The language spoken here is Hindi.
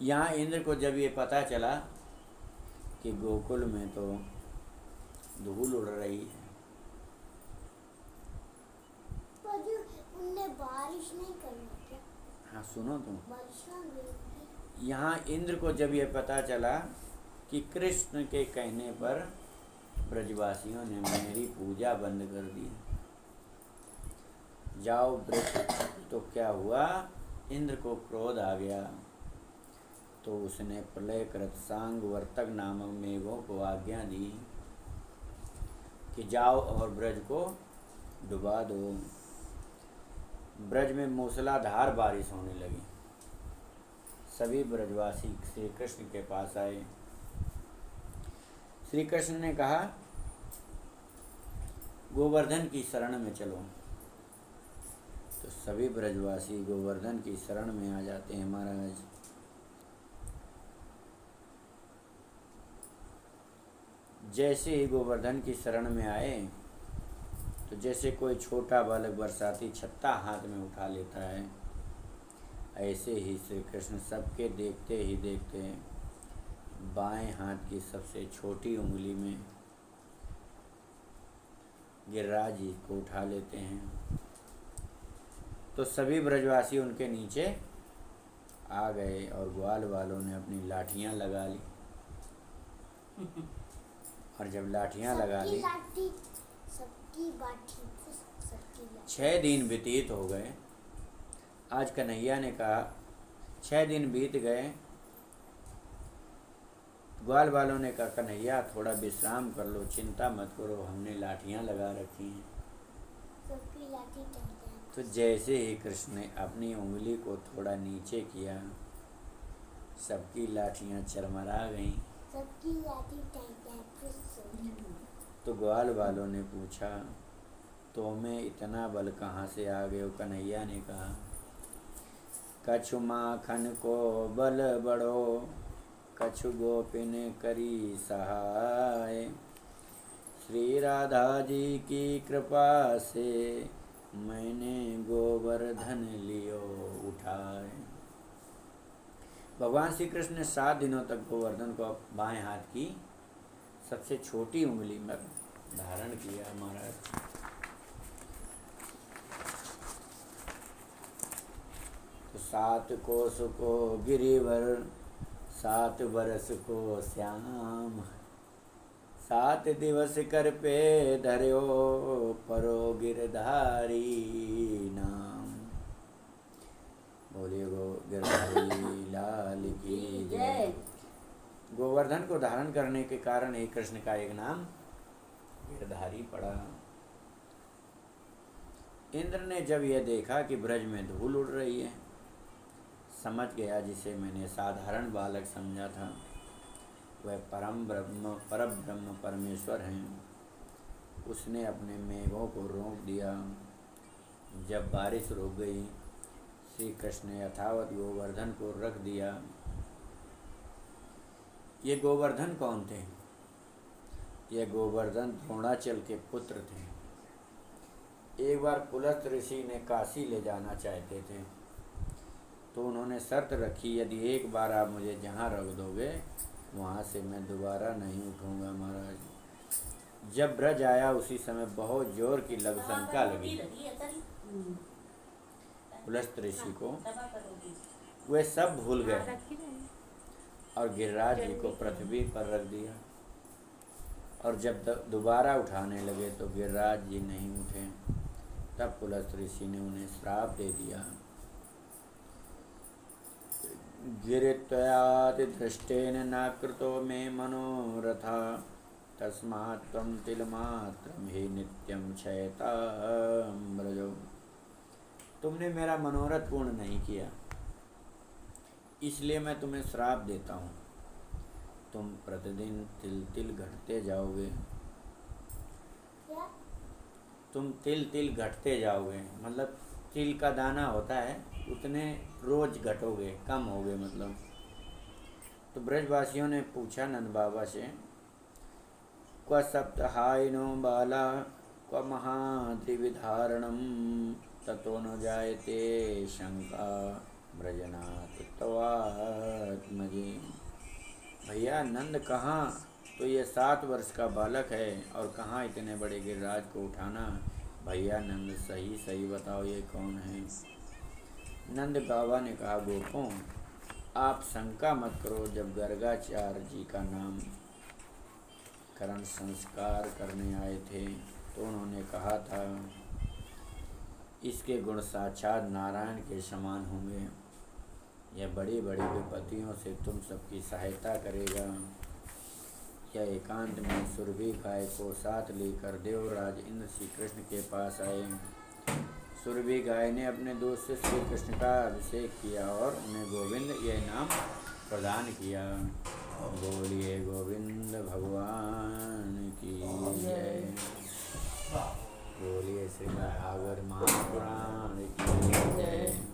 यहाँ इंद्र को जब ये पता चला कि गोकुल में तो धूल उड़ रही है, उनने बारिश नहीं करना क्या? हाँ सुनो तुम, बारिश ना हुई। यहाँ इंद्र को जब ये पता चला कि कृष्ण के कहने पर ब्रजवासियों ने मेरी पूजा बंद कर दी, जाओ ब्रज, तो क्या हुआ, इंद्र को क्रोध आ गया। तो उसने प्रलय कृत सांग वर्तक नामक मेघों को आज्ञा दी कि जाओ और ब्रज को डुबा दो। ब्रज में मूसलाधार बारिश होने लगी। सभी ब्रजवासी श्री कृष्ण के पास आए। श्री कृष्ण ने कहा, गोवर्धन की शरण में चलो। तो सभी ब्रजवासी गोवर्धन की शरण में आ जाते हैं महाराज। जैसे ही गोवर्धन की शरण में आए तो जैसे कोई छोटा बालक बरसाती छत्ता हाथ में उठा लेता है, ऐसे ही श्री कृष्ण सबके देखते ही देखते बाएं हाथ की सबसे छोटी उंगली में गिरिराज जी को उठा लेते हैं। तो सभी ब्रजवासी उनके नीचे आ गए और ग्वाल वालों ने अपनी लाठियां लगा ली। और जब लाठियां लगा ली, सबकी बाठी, 6 दिन व्यतीत हो गए। आज कन्हैया ने कहा 6 दिन बीत गए। ग्वाल वालों ने कहा, कन्हैया थोड़ा विश्राम कर लो, चिंता मत करो, हमने लाठियां लगा रखी हैं। सबकी लाठी तो जैसे ही कृष्ण ने अपनी उंगली को थोड़ा नीचे किया, सबकी लाठियां चरमरा गईं। सबकी लाठी तो ग्वाल वालों ने पूछा, तो में इतना बल कहाँ से आ गए हो? कन्हैया ने कहा, कछु माखन को बल बड़ो, कछु गोपिन करी सहाय, श्री राधा जी की कृपा से मैंने गोवर्धन लियो उठाए। भगवान श्री कृष्ण ने 7 दिनों तक गोवर्धन को बाएं हाथ की सबसे छोटी उंगली में धारण किया महाराज। तो 7 कोस को गिरिवर, 7 बरस को श्याम, 7 दिवस कर पे धर्यो, परो गिरधारी नाम। बोलिए गो गिरधारी लाल की जय। गोवर्धन को धारण करने के कारण ही कृष्ण का एक नाम गिरधारी पड़ा। इंद्र ने जब यह देखा कि ब्रज में धूल उड़ रही है, समझ गया जिसे मैंने साधारण बालक समझा था वह परब्रह्म परमेश्वर हैं। उसने अपने मेघों को रोक दिया। जब बारिश रुक गई, श्री कृष्ण ने यथावत गोवर्धन को रख दिया। ये गोवर्धन कौन थे? ये गोवर्धन द्रोणाचल के पुत्र थे। एक बार पुलस्त ऋषि ने काशी ले जाना चाहते थे, तो उन्होंने शर्त रखी, यदि एक बार आप मुझे जहाँ रख दोगे वहाँ से मैं दोबारा नहीं उठूँगा महाराज। जब ब्रज आया उसी समय बहुत जोर की लघुशंका लगी पुलस्त ऋषि को। वे सब भूल गए और गिरिराज जी को पृथ्वी पर रख दिया। और जब दोबारा उठाने लगे तो गिरिराज जी नहीं उठे। तब पुलस्त ऋषि ने उन्हें श्राप दे दिया, गिरित्वयाति दृष्टेन न कृतो मे मनोरथा, तस्मात् त्वं तिलमात्रं हि नित्यं क्षयतां ब्रजो। तुमने मेरा मनोरथ पूर्ण नहीं किया, इसलिए मैं तुम्हें श्राप देता हूँ। तुम प्रतिदिन तिल तिल घटते जाओगे। तुम तिल तिल घटते जाओगे, मतलब तिल का दाना होता है उतने रोज घटोगे, कम होगे मतलब। तो ब्रजवासियों ने पूछा नंद बाबा से, क्व सप्तहाइनो बाला क्व महाद्रिविधारणम, ततो न जायते शंका, ब्रजनाथ तवात्मजे। भैया नंद कहाँ, तो ये 7 वर्ष का बालक है और कहाँ इतने बड़े गिरिराज को उठाना। भैया नंद सही सही बताओ ये कौन है। नंद बाबा ने कहा गोपों आप शंका मत करो, जब गर्गाचार्य जी का नाम करण संस्कार करने आए थे तो उन्होंने कहा था इसके गुण साक्षात नारायण के समान होंगे, यह बड़ी बड़ी विपत्तियों से तुम सबकी सहायता करेगा। यह एकांत में सुरभि गाय को साथ लेकर देवराज इंद्र श्री कृष्ण के पास आए। सुरभि गाय ने अपने दोस्त से श्री कृष्ण का अभिषेक किया और उन्हें गोविंद यह नाम प्रदान किया। बोलिए गोविंद भगवान की जय। बोलिए श्रीमद् भागवत महापुराण की जय।